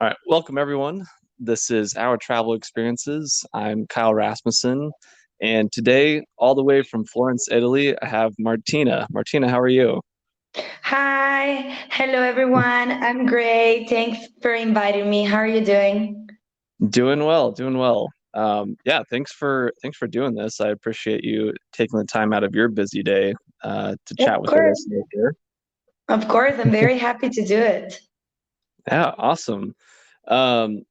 All right, welcome everyone. This is Our Travel Experiences. I'm Kyle Rasmussen, and today, all the way from Florence, Italy, I have Martina. Martina, how are you? Hi, hello everyone. I'm great. Thanks for inviting me. How are you doing? Doing well, doing well. Yeah, thanks for doing this. I appreciate you taking the time out of your busy day to Of chat with our course. listeners here. Of course, I'm very happy to do it. Yeah, awesome.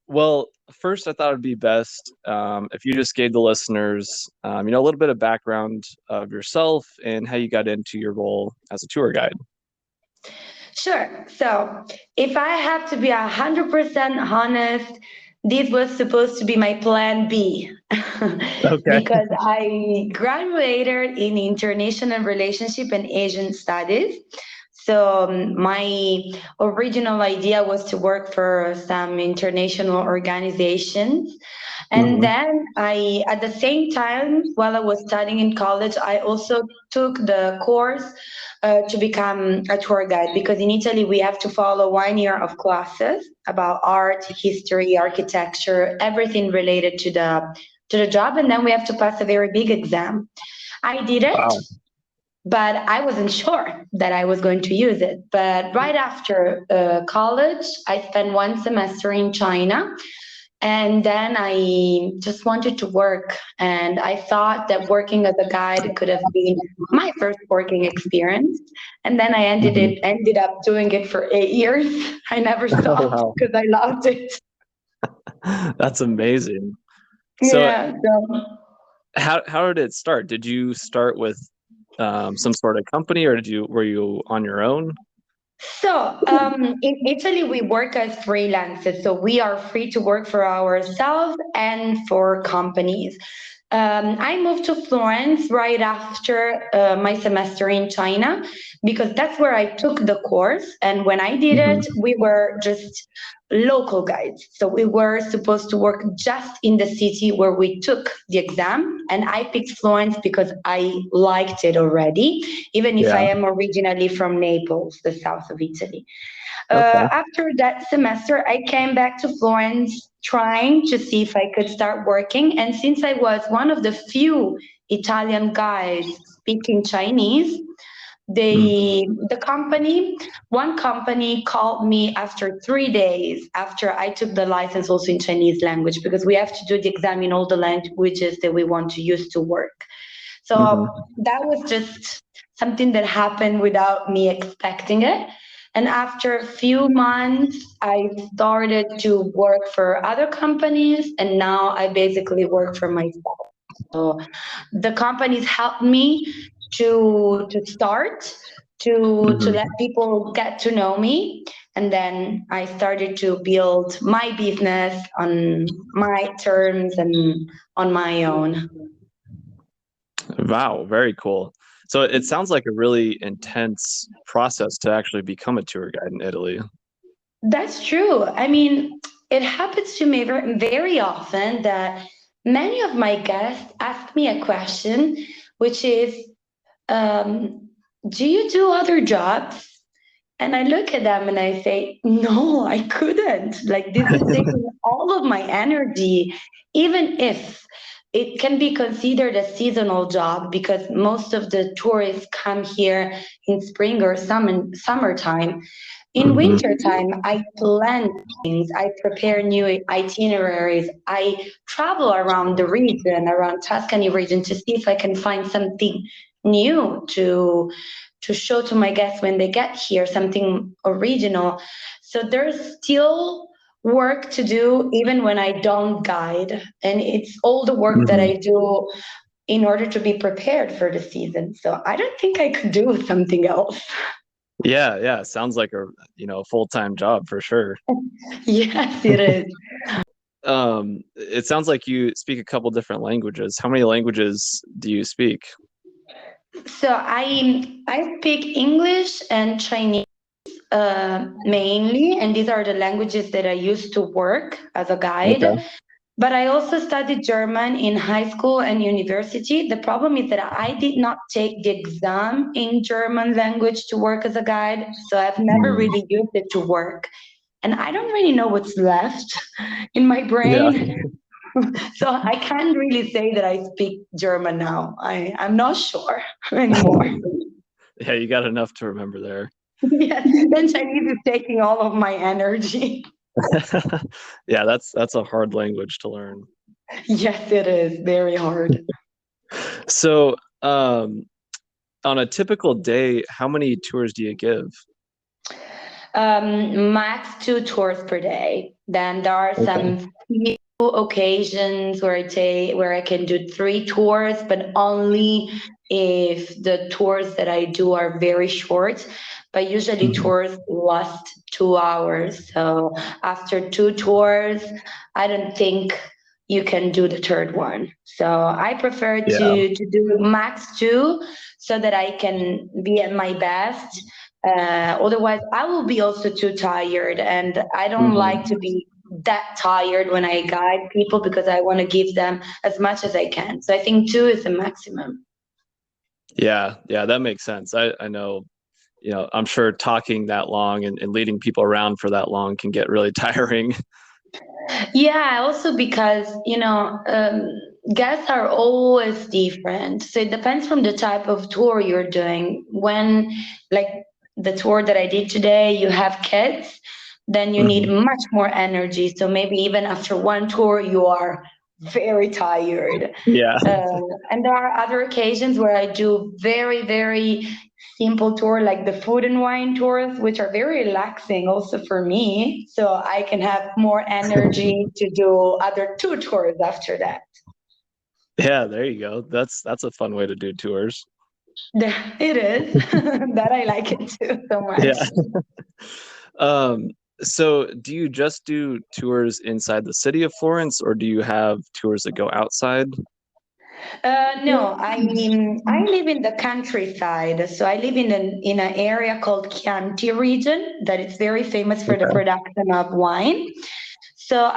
Well, first, I thought it'd be best if you just gave the listeners, a little bit of background of yourself and how you got into your role as a tour guide. Sure. So, if I have to be 100% honest, this was supposed to be my plan B Okay. because I graduated in international relationship and Asian studies. So, my original idea was to work for some international organizations. And Hmm. then at the same time, while I was studying in college, I also took the course to become a tour guide because in Italy we have to follow 1 year of classes about art, history, architecture, everything related to the job, and then we have to pass a very big exam. I did it, Wow. but I wasn't sure that I was going to use it. But right after college, I spent 1 semester in China and then I just wanted to work. And I thought that working as a guide could have been my first working experience. And then I Hmm. ended up doing it for 8 years. I never Oh, stopped wow. because I loved it. That's amazing. So, Yeah. So how did it start? Did you start with some sort of company, or were you on your own? in Italy, we work as freelancers. So we are free to work for ourselves and for companies. I moved to Florence right after my semester in China because that's where I took the course. And when I did Hmm. it, we were just local guides. So we were supposed to work just in the city where we took the exam. And I picked Florence because I liked it already, even if I Yeah. am originally from Naples, the south of Italy. Okay. After that semester, I came back to Florence trying to see if I could start working. And since I was one of the few Italian guys speaking Chinese, Mm. the company one company called me after 3 days after I took the license also in Chinese language because we have to do the exam in all the languages that we want to use to work. So Hmm. that was just something that happened without me expecting it. And after a few months, I started to work for other companies, and now I basically work for myself. So the companies helped me to start to let Hmm. people get to know me, and then I started to build my business on my terms and on my own. Wow, very cool. So it sounds like a really intense process to actually become a tour guide in Italy. That's true. I mean, it happens to me very often that many of my guests ask me a question, which is, um, do you do other jobs? And I look at them and I say, no, I couldn't. Like, this is taking all of my energy, even if it can be considered a seasonal job because most of the tourists come here in spring or summertime. In Hmm. wintertime, I plan things, I prepare new itineraries, I travel around the region, around Tuscany region to see if I can find something new to show to my guests when they get here, something original. So there's still work to do even when I don't guide. And it's all the work that Hmm. I do in order to be prepared for the season. So I don't think I could do something else. Yeah, yeah. Sounds like a full-time job for sure. Yes, it is. It sounds like you speak a couple different languages. How many languages do you speak? So I speak English and Chinese mainly, and these are the languages that I used to work as a guide. Okay. But I also studied German in high school and university. The problem is that I did not take the exam in German language to work as a guide, so I've never Mm. really used it to work. and I don't really know what's left in my Yeah. brain. So I can't really say that I speak German now. I'm not sure anymore. Yeah, you got enough to remember there. Yes, then Chinese is taking all of my energy. Yeah, that's a hard language to learn. Yes, it is very hard. So, on a typical day, how many tours do you give? Max 2 tours per day. Then there are Okay. some few occasions where I can do 3 tours, but only if the tours that I do are very short. But usually Mhm. tours last 2 hours. So after 2 tours, I don't think you can do the third one. So I prefer Yeah. to do max two so that I can be at my best. Otherwise, I will be also too tired, and I don't like Mhm. to be that tired when I guide people because I want to give them as much as I can. So I think two is the maximum. Yeah, yeah, that makes sense. I know, I'm sure talking that long and leading people around for that long can get really tiring. Yeah, also because, guests are always different. So it depends from the type of tour you're doing. When, like the tour that I did today, you have kids, then you need Mhm. much more energy. So maybe even after one tour, you are very tired. Yeah. Uh, and there are other occasions where I do very, very simple tour like the food and wine tours, which are very relaxing also for me. So I can have more energy to do other 2 tours after that. Yeah, there you go. That's a fun way to do tours. It is. That I like it too so Yeah. much. Um, so do you just do tours inside the city of Florence, or do you have tours that go outside? No, I live in the countryside. So I live in an area called Chianti region that is very famous for the Okay. production of wine. So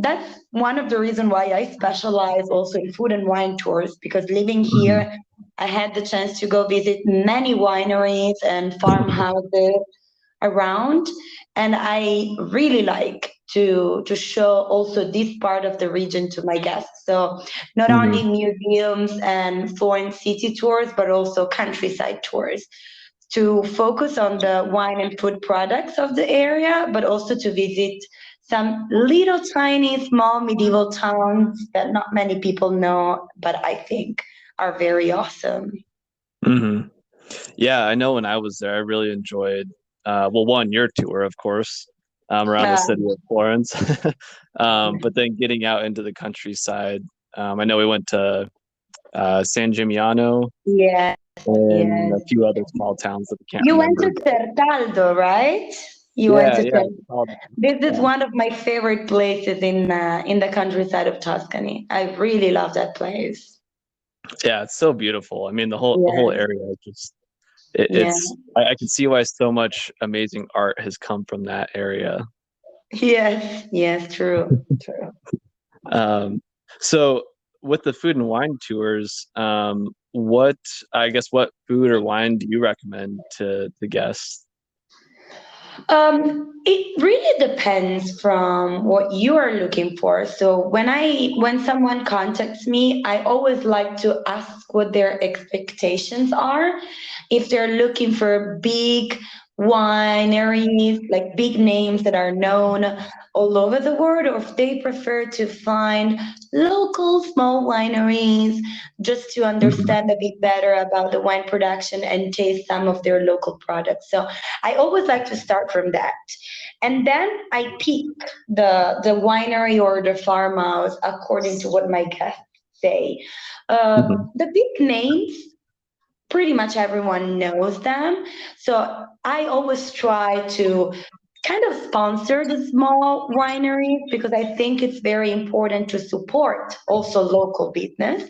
that's one of the reasons why I specialize also in food and wine tours because living Mhm. here, I had the chance to go visit many wineries and farmhouses around, and I really like to show also this part of the region to my guests. So not only Mhm. museums and foreign city tours, but also countryside tours to focus on the wine and food products of the area, but also to visit some little tiny small medieval towns that not many people know, but I think are very awesome. Mhm. Yeah, I know when I was there, I really enjoyed, well, one, your tour, of course, around the Uh, city of Florence. But then getting out into the countryside, I know we went to San Gimignano yes, and yes. a few other small towns that I can't You went remember. to But Certaldo, right? You went yeah, to yeah, Certaldo. This is yeah, one of my favorite places in the countryside of Tuscany. I really love that place. yeah. It's so beautiful. I mean, the whole Yes, area is just it, yeah, it's. I can see why so much amazing art has come from that area. yes, yes. True, true. Um, so with the food and wine tours, what I guess what food or wine do you recommend to the guests? It really depends from what you are looking for. So when someone contacts me, I always like to ask what their expectations are. If they're looking for big wineries, like big names that are known all over the world, or if they prefer to find local small wineries just to Mhm. understand a bit better about the wine production and taste some of their local products. So I always like to start from that. And then I pick the winery or the farmhouse according to what my guests say. Mhm. The big names, pretty much everyone knows them. So I always try to kind of sponsor the small wineries because I think it's very important to support also local business.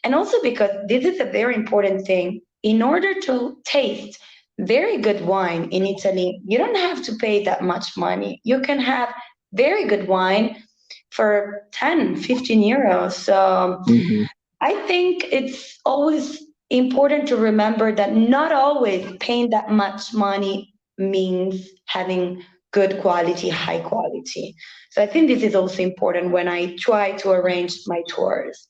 And also because this is a very important thing. In order to taste very good wine in Italy, you don't have to pay that much money. You can have very good wine for 10, 15 euros. So Mhm. I think it's always important to remember that not always paying that much money means having good quality, high quality. So I think this is also important when I try to arrange my tours.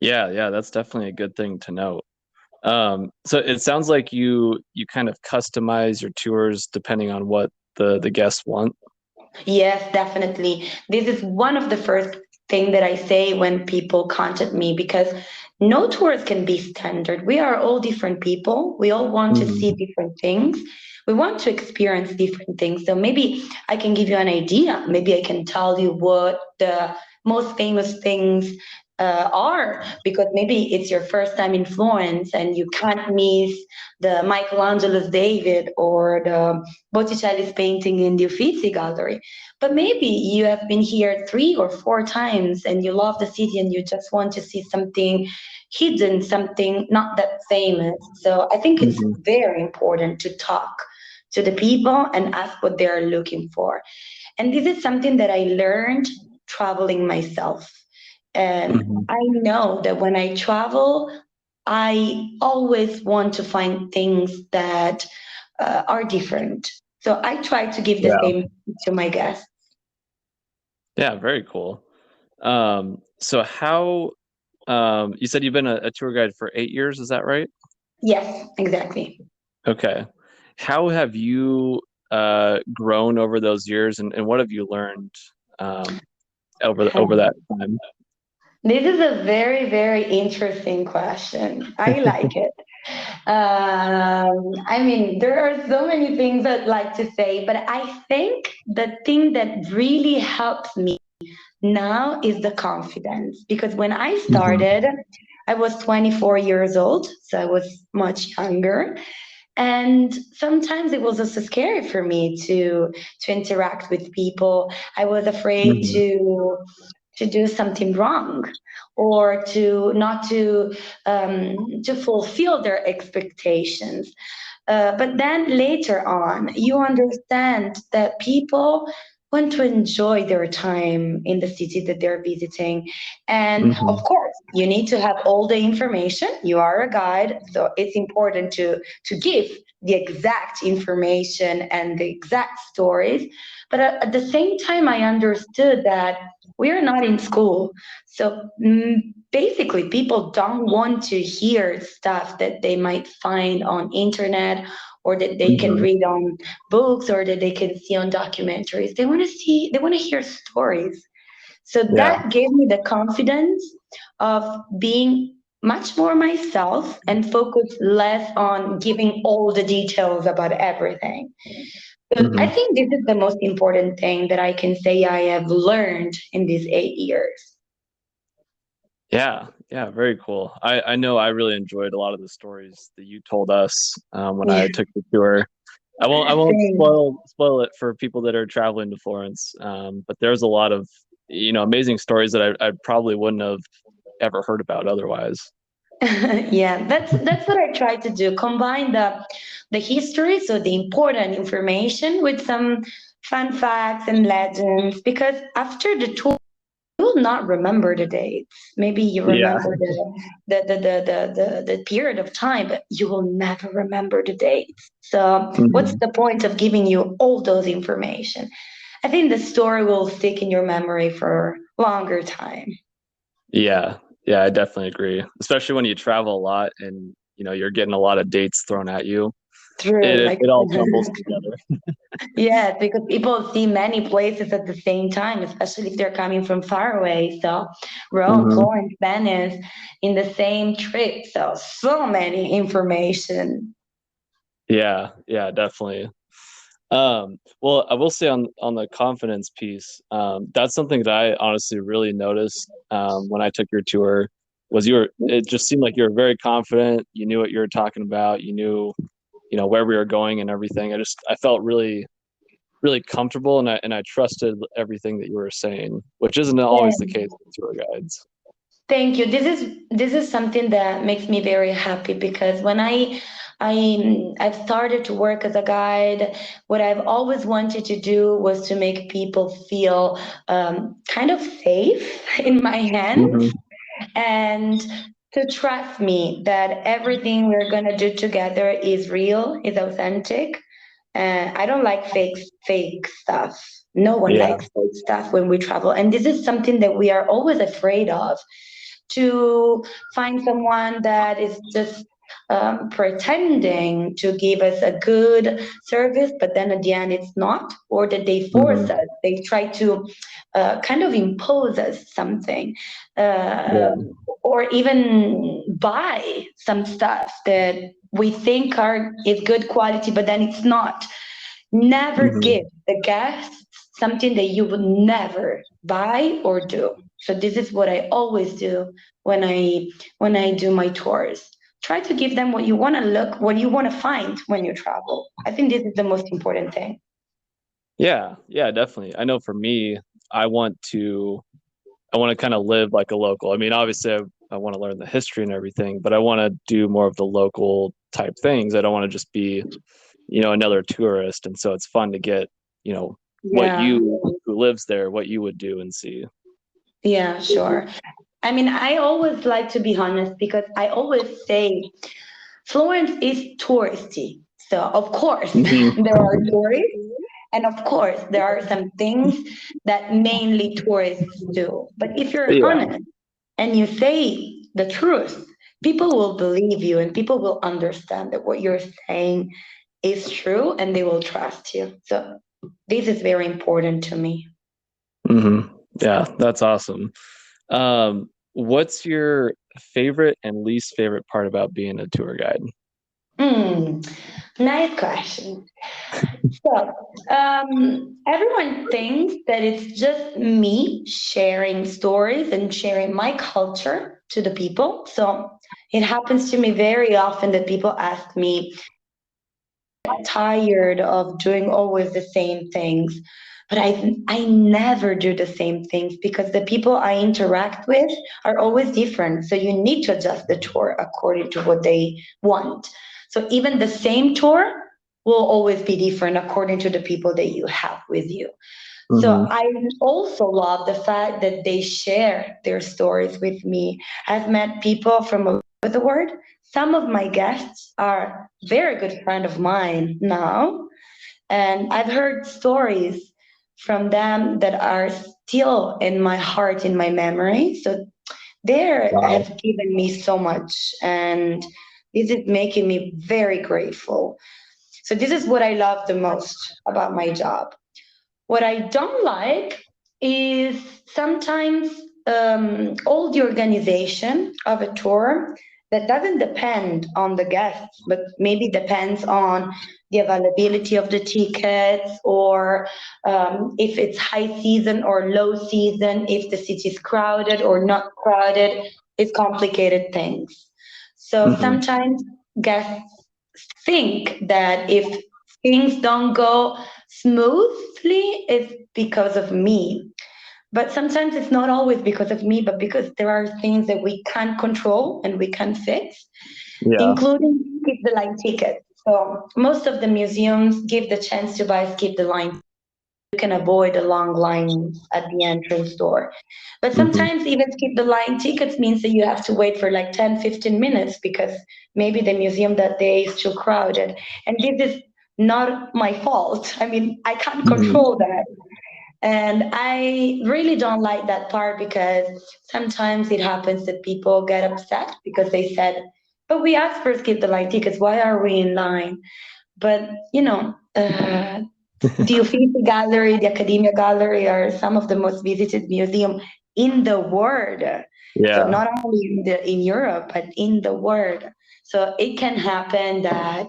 Yeah, yeah, that's definitely a good thing to know. So it sounds like you kind of customize your tours depending on what the guests want. Yes, definitely. This is one of the first thing that I say when people contact me, because no tours can be standard. We are all different people. We all want to see Hmm. different things. We want to experience different things. So maybe I can give you an idea. Maybe I can tell you what the most famous things are, because maybe it's your first time in Florence and you can't miss the Michelangelo's David or the Botticelli's painting in the Uffizi Gallery. But maybe you have been here 3 or 4 times and you love the city and you just want to see something hidden, something not that famous. So I think it's Hmm. very important to talk to the people and ask what they're looking for. And this is something that I learned traveling myself. And Hmm. I know that when I travel, I always want to find things that are different. So I try to give the Yeah. same to my guests. Yeah, very cool. So how you said you've been a tour guide for 8 years, is that right? Yes, exactly. Okay. How have you grown over those years, and what have you learned um, over that time? This is a very, very interesting question. I like it. I mean, there are so many things I'd like to say, but I think the thing that really helps me now is the confidence. Because when I Hmm. started, I was 24 years old, so I was much younger. And sometimes it was also scary for me to interact with people. I was afraid Hmm. to do something wrong, or to fulfill their expectations. But then later on, you understand that people want to enjoy their time in the city that they're visiting. And of Hmm. course, you need to have all the information. You are a guide, so it's important to give the exact information and the exact stories. But at the same time, I understood that we are not in school. So basically, people don't want to hear stuff that they might find on internet, or that they can Hmm. read on books, or that they can see on documentaries. They want to hear stories. So Yeah. that gave me the confidence of being much more myself and focus less on giving all the details about everything. So I Hmm. think this is the most important thing that I can say I have learned in these 8 years. Yeah, yeah, very cool. I know I really enjoyed a lot of the stories that you told us when Yeah, I took the tour. I won't same. spoil it for people that are traveling to Florence. But there's a lot of amazing stories that I probably wouldn't have ever heard about otherwise. Yeah, that's what I try to do. Combine the history, so the important information, with some fun facts and legends. Because after the tour, you will not remember the dates. Maybe you Yeah. remember the period of time, but you will never remember the dates. So what's Hmm. the point of giving you all those information? I think the story will stick in your memory for longer time. Yeah, yeah, I definitely agree. Especially when you travel a lot and you're getting a lot of dates thrown at you. True, It like it all jumbles together. yes, because people see many places at the same time, especially if they're coming from far away. So Rome, Hmm. Florence, Venice in the same trip. So many information. Yeah, yeah, definitely. Well, I will say on the confidence piece, that's something that I honestly really noticed when I took your tour. It just seemed like you were very confident. You knew what you were talking about. You knew, where we were going and everything. I felt really, really comfortable, and I trusted everything that you were saying, which isn't always the case with tour guides. Thank you. This is something that makes me very happy, because when I've started to work as a guide, what I've always wanted to do was to make people feel kind of safe in my hands, Hmm. and to trust me that everything we're gonna do together is real, is authentic. And I don't like fake stuff. No one Yeah. likes fake stuff when we travel. And this is something that we are always afraid of, to find someone that is just pretending to give us a good service, but then at the end it's not, or that they force Hmm. us. They try to kind of impose us something, uh, Yeah. or even buy some stuff that we think are is good quality, but then it's not. Never Hmm. give the guests something that you would never buy or do. So this is what I always do when I do my tours. Try to give them what you want to look, what you want to find when you travel. I think this is the most important thing. Yeah, yeah, definitely. I know for me, I want to I want to kind of live like a local. I mean, obviously, I want to learn the history and everything, but I want to do more of the local type things. I don't want to just be, another tourist. And so it's fun to get, you know, what Yeah, you who lives there, what you would do and see. yeah, sure. I mean, I always like to be honest because I always say Florence is touristy. So, of course, Hmm. there are tourists. And of course, there are some things that mainly tourists do. But if you're Yeah. honest and you say the truth, people will believe you and people will understand that what you're saying is true and they will trust you. So, this is very important to me. Hmm. Yeah, that's awesome. What's your favorite and least favorite part about being a tour guide? Hmm, nice question. So, everyone thinks that it's just me sharing stories and sharing my culture to the people. So, it happens to me very often that people ask me, tired of doing always the same things. But I never do the same things because the people I interact with are always different. So you need to adjust the tour according to what they want. So even the same tour will always be different according to the people that you have with you. So Hmm. I also love the fact that they share their stories with me. I've met people from all over the world. Some of my guests are very good friend of mine now, and I've heard stories from them that are still in my heart, in my memory. So they Wow. have given me so much, and this is making me very grateful. So this is what I love the most about my job. What I don't like is sometimes all the organization of a tour that doesn't depend on the guests, but maybe depends on the availability of the tickets, or if it's high season or low season, if the city is crowded or not crowded. It's complicated things. So Hmm. sometimes guests think that if things don't go smoothly, it's because of me. But sometimes it's not always because of me, but because there are things that we can't control and we can't fix, Yeah. including skip the line tickets. So most of the museums give the chance to buy skip the line. You can avoid the long lines at the entrance door. But Hmm. sometimes even skip the line tickets means that you have to wait for like 10, 15 minutes because maybe the museum that day is too crowded. And this is not my fault. I mean, I can't Hmm. control that. And I really don't like that part because sometimes it happens that people get upset because they said, but we asked for skip the line tickets. Why are we in line? But, the Uffizi Gallery, the Academia Gallery are some of the most visited museums in the world. So Yeah. not only in Europe, but in the world. So it can happen that,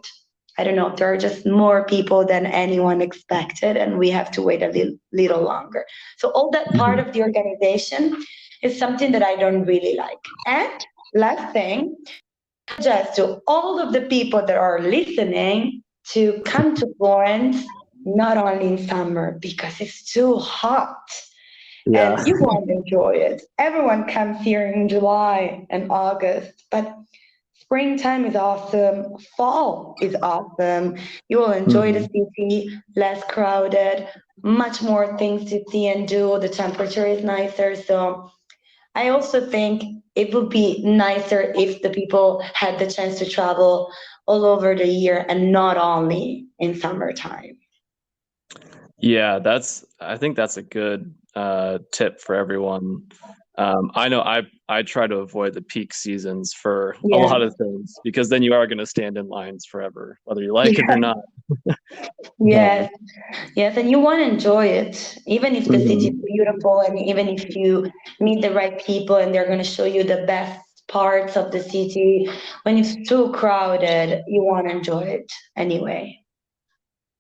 I don't know, there are just more people than anyone expected, and we have to wait a little longer. So all that part Hmm. of the organization is something that I don't really like. And last thing, suggest to all of the people that are listening to come to Florence not only in summer because it's too hot Yeah. and you won't enjoy it. Everyone comes here in July and August, but springtime is awesome. Fall is awesome. You will enjoy the Hmm. city, less crowded, much more things to see and do. The temperature is nicer. So I also think it would be nicer if the people had the chance to travel all over the year and not only in summertime. Yeah, I think that's a good tip for everyone. I know I try to avoid the peak seasons for a Yeah, lot of things because then you are going to stand in lines forever, whether you like it or yeah, not. Um, yes, yes, and you want to enjoy it, even if the city is mhm. beautiful, and even if you meet the right people and they're going to show you the best parts of the city. When it's too crowded, you want to enjoy it anyway.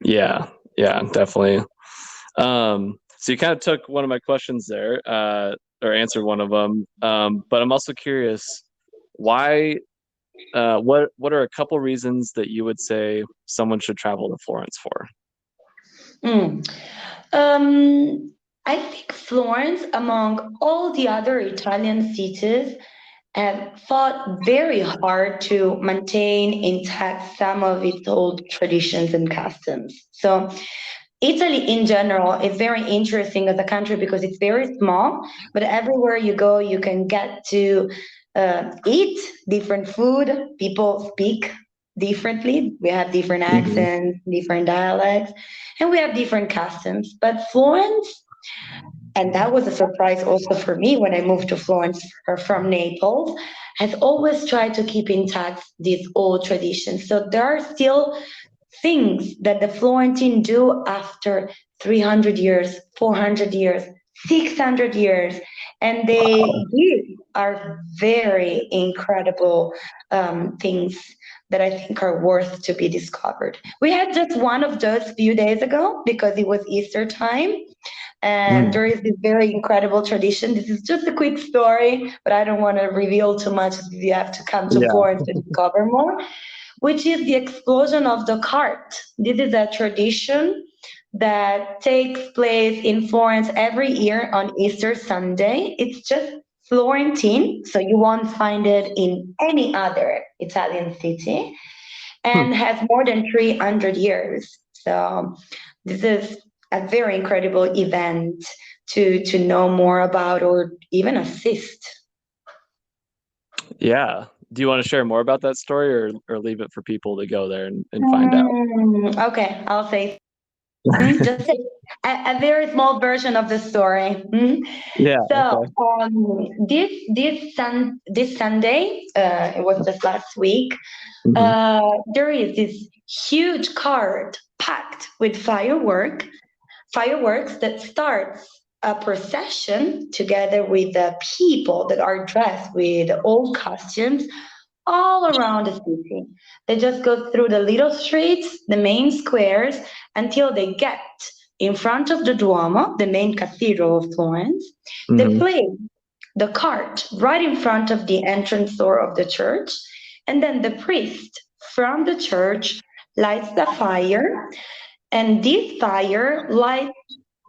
Yeah, yeah, definitely. So you kind of took one of my questions there, or answered one of them. But I'm also curious, why? What are a couple reasons that you would say someone should travel to Florence for? Mm. Um, I think Florence, among all the other Italian cities, have fought very hard to maintain intact some of its old traditions and customs. So, Italy in general is very interesting as a country because it's very small, but everywhere you go, you can get to eat different food. People speak differently. We have different Hmm. accents, different dialects, and we have different customs. But Florence, and that was a surprise also for me when I moved to Florence from Naples, has always tried to keep intact these old traditions. So there are still things that the Florentine do after 300 years, 400 years, 600 years, and these are very incredible things that I think are worth to be discovered. We had just one of those few days ago because it was Easter time, and Mm. there is this very incredible tradition. This is just a quick story, but I don't want to reveal too much. You have to come to Yeah. Florence to discover more, which is the explosion of the cart. This is a tradition that takes place in Florence every year on Easter Sunday. It's just Florentine, so you won't find it in any other Italian city, Hmm. and has more than 300 years. So this is a very incredible event to know more about or even assist. Yeah. Do you want to share more about that story or leave it for people to go there and find out? Okay, I'll say just a very small version of the story. Yeah, So okay. this Sunday, it was just last week. Hmm. There is this huge cart packed with fireworks that starts a procession together with the people that are dressed with old costumes all around the city. They just go through the little streets, the main squares, until they get in front of the Duomo, the main cathedral of Florence. They Hmm. place the cart right in front of the entrance door of the church, and then the priest from the church lights the fire, and this fire lights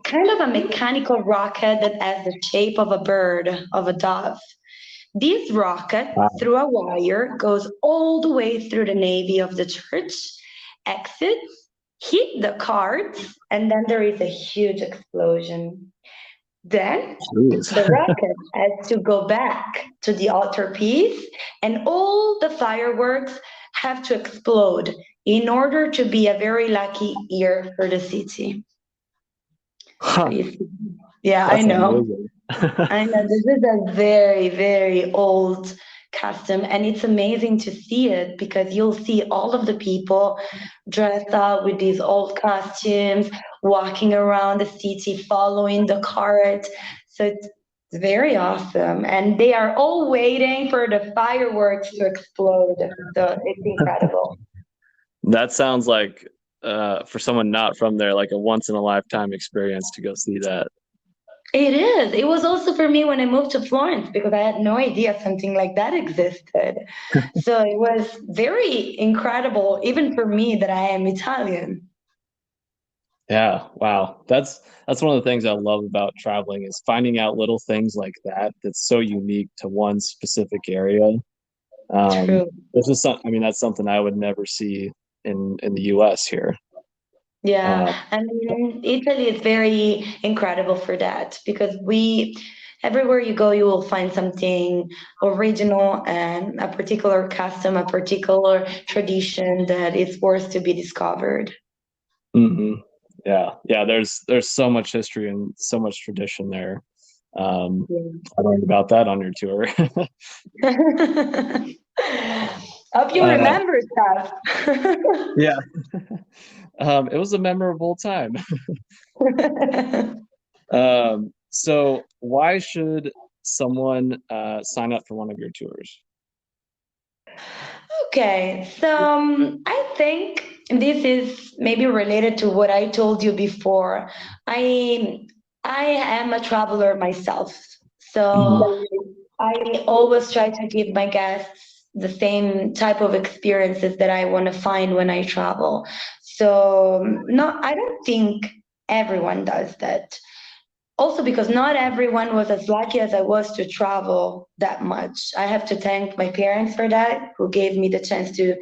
kind of a mechanical rocket that has the shape of a bird, of a dove. This rocket, Wow. through a wire, goes all the way through the navy of the church, exits, hit the carts, and then there is a huge explosion. Then Jeez. the rocket has to go back to the altarpiece, and all the fireworks have to explode in order to be a very lucky year for the city. Huh. You see? Yeah, I That's know. amazing. I know this is a very, very old custom, and it's amazing to see it because you'll see all of the people dressed up with these old costumes, walking around the city, following the cart. So it's very awesome, and they are all waiting for the fireworks to explode. So it's incredible. That sounds like for someone not from there, like a once in a lifetime experience to go see that. It is. It was also for me when I moved to Florence because I had no idea something like that existed. So it was very incredible, even for me that I am Italian. Yeah, wow. That's one of the things I love about traveling is finding out little things like that that's so unique to one specific area. Um, True. this is some, I mean, that's something I would never see in the US here. Yeah. Uh, I mean, Italy is very incredible for that because we everywhere you go, you will find something original and a particular custom, a particular tradition that is worth to be discovered. Hmm. Yeah, yeah. There's so much history and so much tradition there. Um, Yeah. I learned about that on your tour. Hope you uh, remember stuff. yeah, it was a memorable time. So why should someone sign up for one of your tours? Okay, so I think this is maybe related to what I told you before. I I am a traveler myself, Mhm. so I always try to give my guests the same type of experiences that I want to find when I travel. So no, I don't think everyone does that. Also because not everyone was as lucky as I was to travel that much. I have to thank my parents for that, who gave me the chance to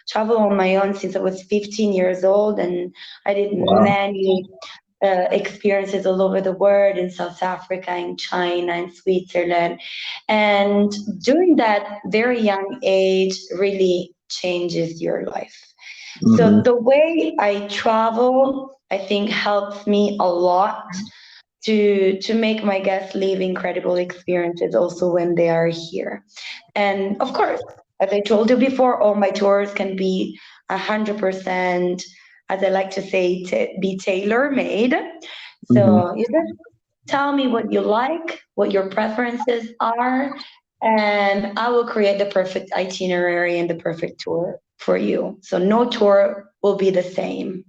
travel on my own since I was 15 years old. And I did Wow. many experiences all over the world, in South Africa, in China, in Switzerland. And during that very young age really changes your life. So Hmm. the way I travel, I think helps me a lot to make my guests live incredible experiences also when they are here. And of course, as I told you before, all my tours can be 100%, as I like to say, be tailor made. Hmm. So you just tell me what you like, what your preferences are, and I will create the perfect itinerary and the perfect tour for you. So no tour will be the same.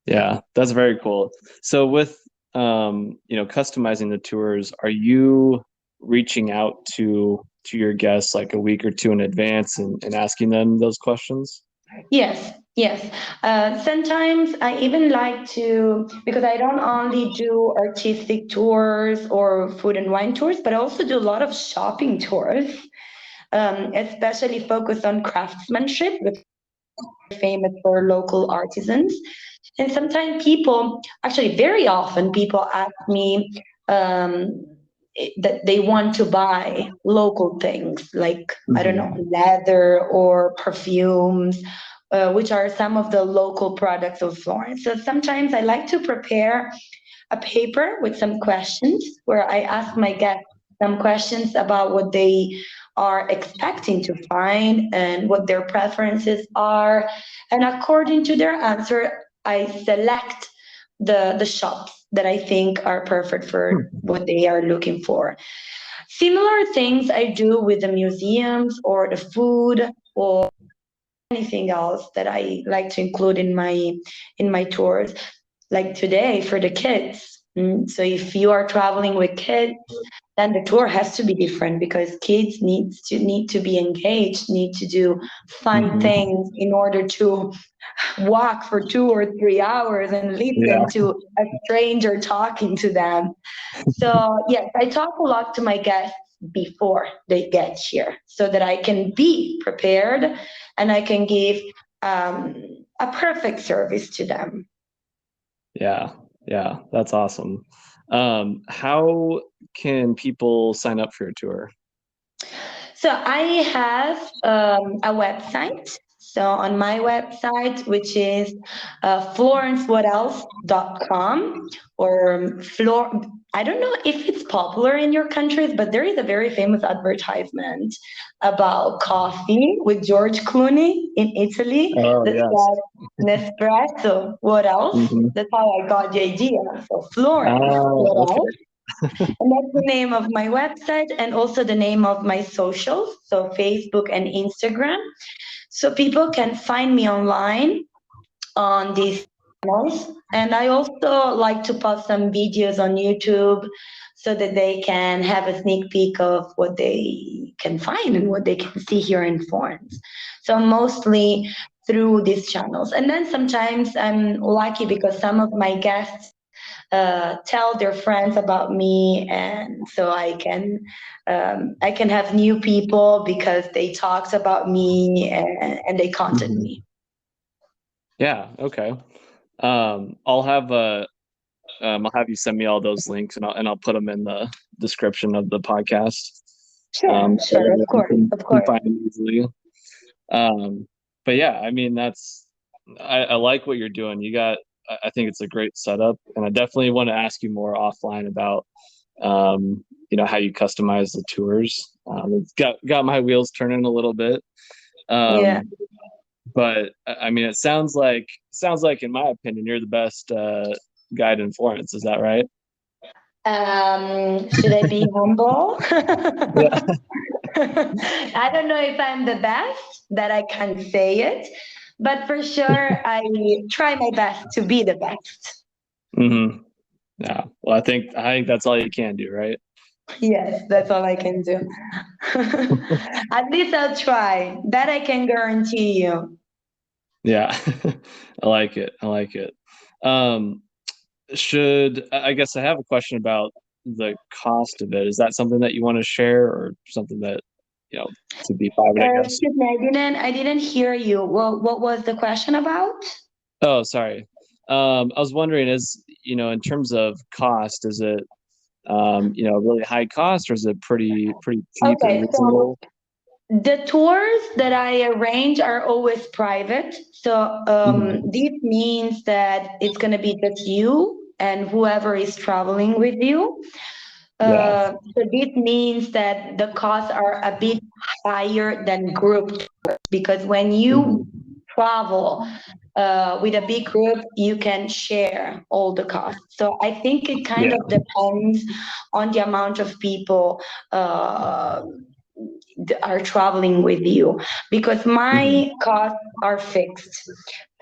Yeah, that's very cool. So with customizing the tours, are you reaching out to your guests like a week or two in advance and asking them those questions? Yes, yes. Sometimes I even like to, because I don't only do artistic tours or food and wine tours, but I also do a lot of shopping tours, especially focused on craftsmanship, which is famous for local artisans. And sometimes people, actually, very often, people ask me that they want to buy local things like, I don't know, Hmm. leather or perfumes, which are some of the local products of Florence. So sometimes I like to prepare a paper with some questions where I ask my guests some questions about what they are expecting to find and what their preferences are. And according to their answer, I select the shops that I think are perfect for what they are looking for. Similar things I do with the museums or the food or anything else that I like to include in my tours, like today for the kids. So if you are traveling with kids, then the tour has to be different because kids need to be engaged, need to do fun Hmm. things in order to walk for 2 or 3 hours and Yeah. listen to a stranger talking to them. So yes, I talk a lot to my guests before they get here so that I can be prepared and I can give um, a perfect service to them. Yeah. Yeah. That's awesome. How can people sign up for your tour? So I have a website. So on my website, which is florencewhatelse.com or I don't know if it's popular in your countries, but there is a very famous advertisement about coffee with George Clooney in Italy Oh, that yes. says Nespresso. What else? Hmm. That's how I got the idea. So Florence. What Okay. else? And that's the name of my website and also the name of my socials, so Facebook and Instagram. So people can find me online on these channels. And I also like to post some videos on YouTube so that they can have a sneak peek of what they can find and what they can see here in Florence. So mostly through these channels. And then sometimes I'm lucky because some of my guests tell their friends about me, and so I can have new people because they talked about me and they contact Hmm. me. Yeah. Okay. I'll have you send me all those links and I'll put them in description of the podcast, Sure, so sure, of everyone course, of can course. find it easily. But yeah, I mean, I like what you're doing. I think it's a great setup, and I definitely want to ask you more offline about, how you customize the tours. It's got my wheels turning a little bit. Yeah. Um, but I mean, it sounds like, in my opinion, you're the best guide in Florence. Is that right? Should I be humble? Yeah. I don't know if I'm the best that I can say it, but for sure I try my best to be the best. hmm Yeah. Well, I think that's all you can do, right? Yes, that's all I can do. At least I'll try. That I can guarantee you. Yeah. I like it. I like it. Um, I guess I have a question about the cost of it. Is that something that you want to share, or something that, to be private, I guess? Excuse me, I didn't hear you. What was the question about? Oh, sorry. I was wondering, in terms of cost, is it, really high cost, or is it pretty cheap and Okay, so reasonable? the tours that I arrange are always private. So Mhm. this means that it's going to be just you and whoever is traveling with you. Yeah. So this means that the costs are a bit higher than group tours because when you hmm travel with a big group, you can share all the costs. So I think it kind Yeah. of depends on the amount of people uh, are traveling with you because hmm my costs are fixed.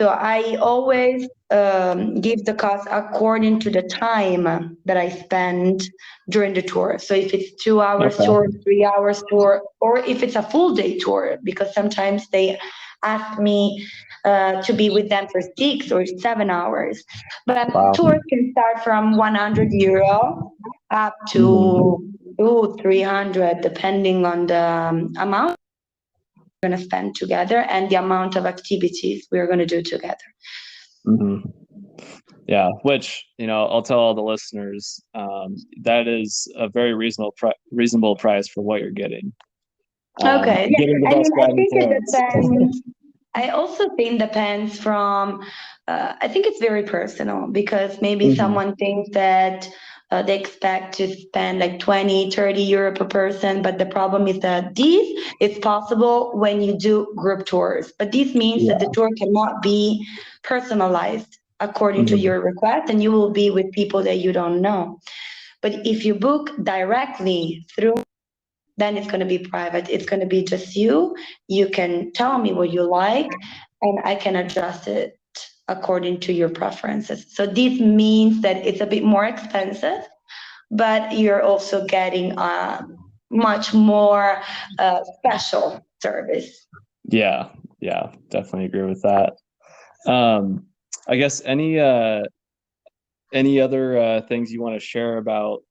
So I always give the cost according to the time that I spend during the tour. So if it's 2 hours tour, Okay. 3 hours tour, or if it's a full day tour, because sometimes they ask me to be with them for 6 or 7 hours. But Wow. tours can start from €100 up hmm to 300, depending on the amount we're going to spend together and the amount of activities we're going to do together. hmm Yeah, which, I'll tell all the listeners, that is a very reasonable price for what you're getting. Okay. Yeah. Getting the I mean, best I guide in think it Florence. depends. I also think depends from, I think it's very personal because maybe hmm someone thinks that they expect to spend like 20, €30 per person. But the problem is that this is possible when you do group tours. But this means that the Yeah. tour cannot be personalized according to hmm your request and you will be with people that you don't know. But if you book directly through, then it's going to be private. It's going to be just you. You can tell me what you like, and I can adjust it according to your preferences. So this means that it's a bit more expensive, but you're also getting a much more special service. Yeah. Yeah. Definitely agree with that. Um, I guess any other things you want to share about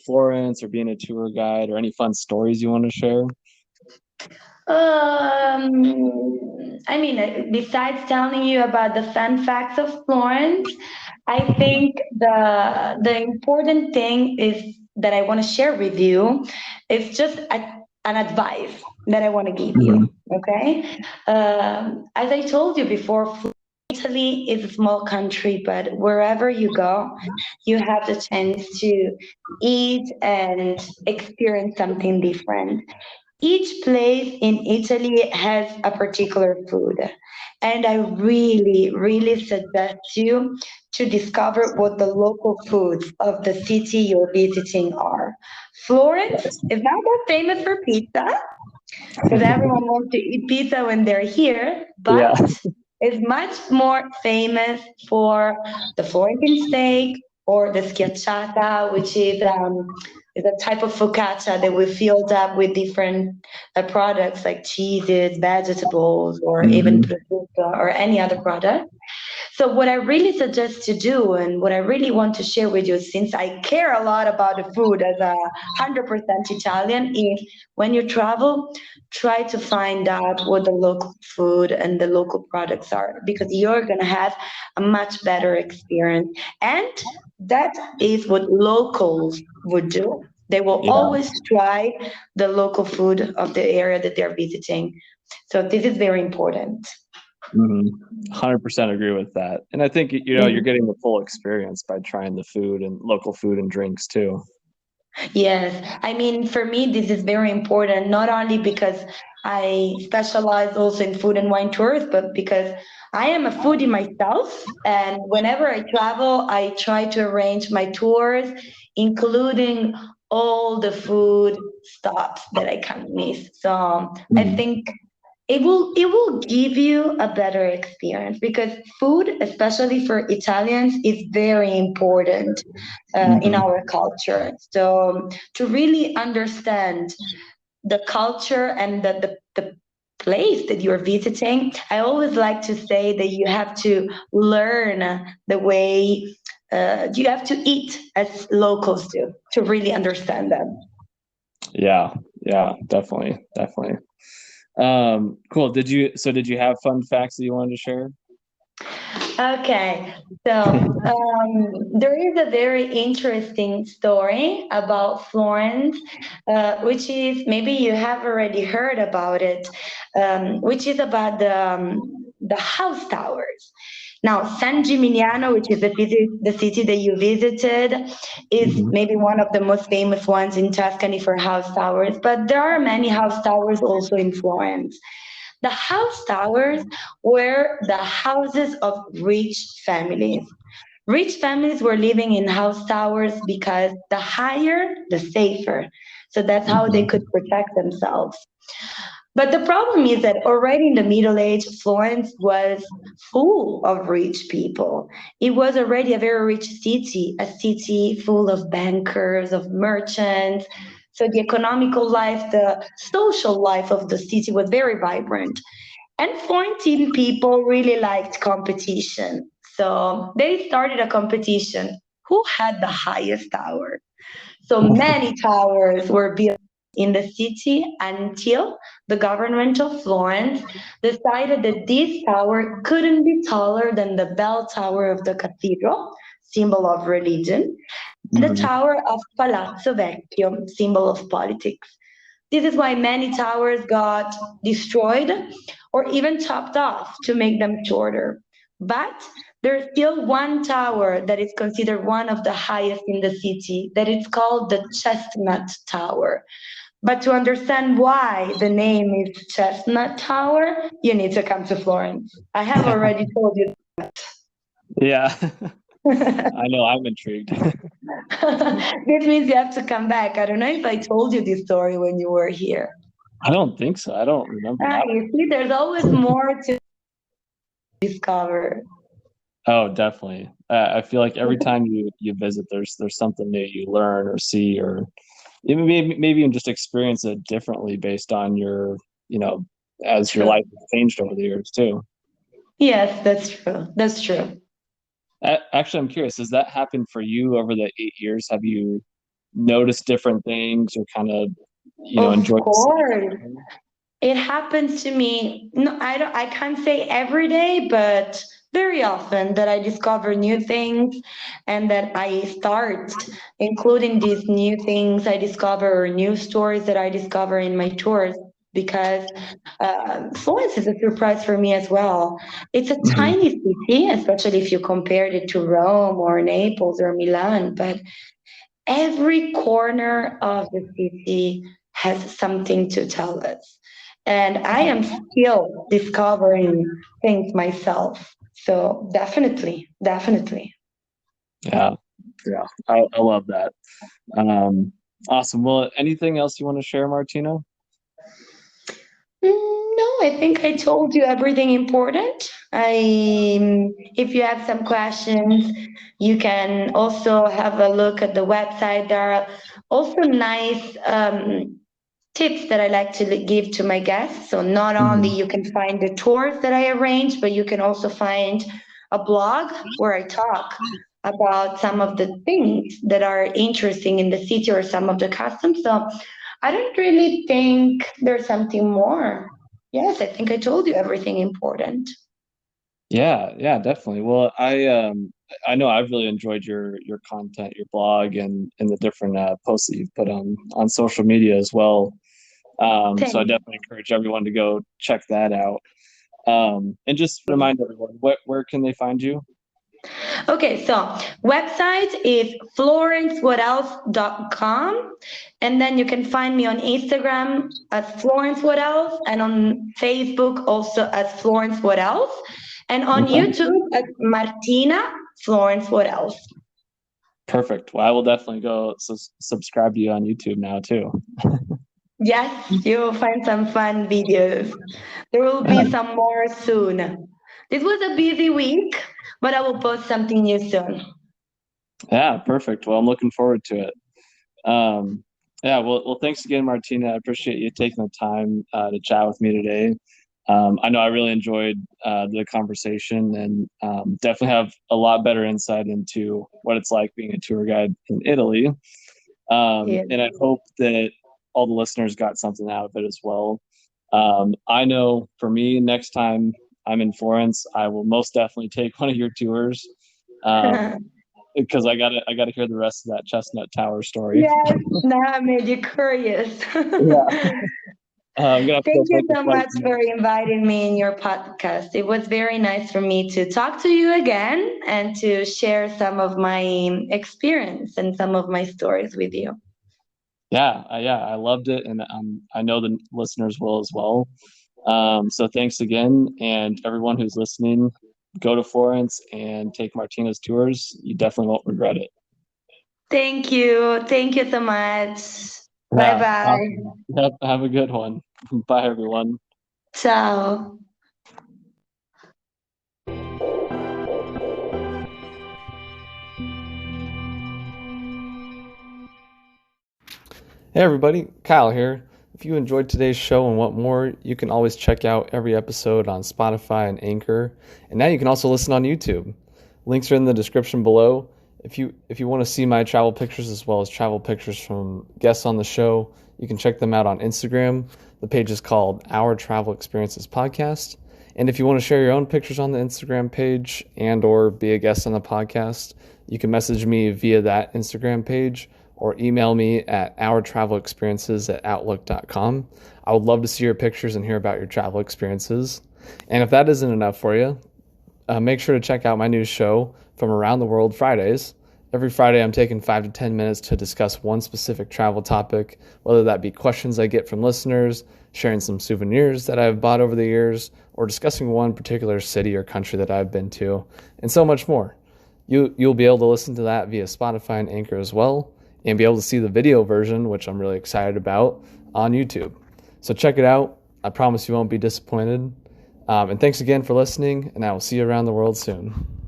Florence, or being a tour guide, or any fun stories you want to share? I mean, besides telling you about the fun facts of Florence, I think the important thing is that I want to share with you is just an advice that I want to give you. hmm Okay, as I told you before, Italy is a small country, but wherever you go, you have the chance to eat and experience something different. Each place in Italy has a particular food, and I really, really suggest you to discover what the local foods of the city you're visiting are. Florence is not that famous for pizza because everyone wants to eat pizza when they're here, Yeah. but is much more famous for the Florentine steak or the schiacciata, which is a type of focaccia that we filled up with different products like cheeses, vegetables, or even hmm prosciutto or any other product. So, what I really suggest to do, and what I really want to share with you, since I care a lot about the food as a 100% Italian, is when you travel, try to find out what the local food and the local products are, because you're going to have a much better experience. And that is what locals would do. They will Yeah. always try the local food of the area that they're visiting. So this is very important. 100% agree with that. And I think, you're Mm. getting the full experience by trying the food and local food and drinks too. Yes, I mean, for me, this is very important, not only because I specialize also in food and wine tours, but because I am a foodie myself. And whenever I travel, I try to arrange my tours, including all the food stops that I can't miss. So I Mhm. think it will give you a better experience because food, especially for Italians, is very important in Mhm. our culture. So to really understand the culture and the place that you're visiting, I always like to say that you have to learn the way you have to eat as locals do to really understand them. Yeah, yeah, definitely, definitely. Cool. Did you have fun facts that you wanted to share? Okay, so there is a very interesting story about Florence, which is maybe you have already heard about it, which is about the house towers. Now, San Gimignano, which is the city that you visited, is Mhm. maybe one of the most famous ones in Tuscany for house towers, but there are many house towers also in Florence. The house towers were the houses of rich families. Rich families were living in house towers because the higher, the safer. So that's how they could Mhm. protect themselves. But the problem is that already in the Middle Age, Florence was full of rich people. It was already a very rich city, a city full of bankers, of merchants. So the economical life, the social life of the city was very vibrant. And Florentine people really liked competition. So they started a competition. Who had the highest tower? So many towers were built in the city until the government of Florence decided that this tower couldn't be taller than the bell tower of the cathedral, symbol of religion, and the Mhm. tower of Palazzo Vecchio, symbol of politics. This is why many towers got destroyed or even chopped off to make them shorter. But there's still one tower that is considered one of the highest in the city, that is called the Chestnut Tower. But to understand why the name is Chestnut Tower, you need to come to Florence. I have already told you. Yeah, I know. I'm intrigued. This means you have to come back. I don't know if I told you this story when you were here. I don't think so. I don't remember Ah, that you see, there's always one. more to discover. Oh, definitely. I feel like every time you visit, there's something new you learn or see, or even maybe even just experience it differently based on you know, as your True. life has changed over the years too. Yes, that's true. That's true. Actually, I'm curious, has that happened for you over the 8 years? Have you noticed different things or kind of, Of enjoyed the city course. differently? It happens to me. No, I can't say every day, but very often that I discover new things and that I start including these new things I discover or new stories that I discover in my tours because Florence is a surprise for me as well. It's a Hmm. tiny city, especially if you compared it to Rome or Naples or Milan, but every corner of the city has something to tell us. And I am still discovering things myself. So definitely, definitely. Yeah, yeah, I love that. Um, awesome. Well, anything else you want to share, Martina? No, I think I told you everything important. If you have some questions, you can also have a look at the website. There are also nice tips that I like to give to my guests. So not only Hmm. you can find the tours that I arrange, but you can also find a blog where I talk about some of the things that are interesting in the city or some of the customs. So I don't really think there's something more. Yes, I think I told you everything important. Yeah, definitely. Well, I know I've really enjoyed your content, your blog, and the different posts that you've put on social media as well. So I Thanks. definitely encourage everyone to go check that out. And just remind everyone, where can they find you? Okay, so website is florencewhatelse.com, and then you can find me on Instagram as Florence What Else, and on Facebook also as Florence What Else, and on Okay, YouTube at Martina Florence What Else. perfect. Well, I will definitely go subscribe to you on YouTube now too. Yes, you will find some fun videos. There will be some more soon. This was a busy week, but I will post something new soon. Yeah, perfect. Well, I'm looking forward to it. Um, yeah, well, thanks again, Martina. I appreciate you taking the time to chat with me today. I know I really enjoyed the conversation and definitely have a lot better insight into what it's like being a tour guide in Italy. Yeah. And I hope that all the listeners got something out of it as well. I know for me, next time I'm in Florence, I will most definitely take one of your tours. Because I gotta hear the rest of that Chestnut Tower story. Yes, now I made you curious. Yeah, I'm gonna have to go Thank you book a so flight much for tonight. inviting me in your podcast. It was very nice for me to talk to you again and to share some of my experience and some of my stories with you. Yeah, I loved it, and I know the listeners will as well. So thanks again, and everyone who's listening, go to Florence and take Martina's tours. You definitely won't regret it. Thank you. Thank you so much. Bye Yeah, bye. awesome. Yep, have a good one. Bye, everyone. Ciao. Hey everybody, Kyle here. If you enjoyed today's show and want more, you can always check out every episode on Spotify and Anchor. And now you can also listen on YouTube. Links are in the description below. If you want to see my travel pictures as well as travel pictures from guests on the show, you can check them out on Instagram. The page is called Our Travel Experiences Podcast. And if you want to share your own pictures on the Instagram page and or be a guest on the podcast, you can message me via that Instagram page or email me at ourtravelexperiences@outlook.com. I would love to see your pictures and hear about your travel experiences. And if that isn't enough for you, make sure to check out my new show from Around the World Fridays. Every Friday, I'm taking 5 to 10 minutes to discuss one specific travel topic, whether that be questions I get from listeners, sharing some souvenirs that I've bought over the years, or discussing one particular city or country that I've been to, and so much more. You'll be able to listen to that via Spotify and Anchor as well, and be able to see the video version, which I'm really excited about, on YouTube. So check it out. I promise you won't be disappointed. And thanks again for listening, and I will see you around the world soon.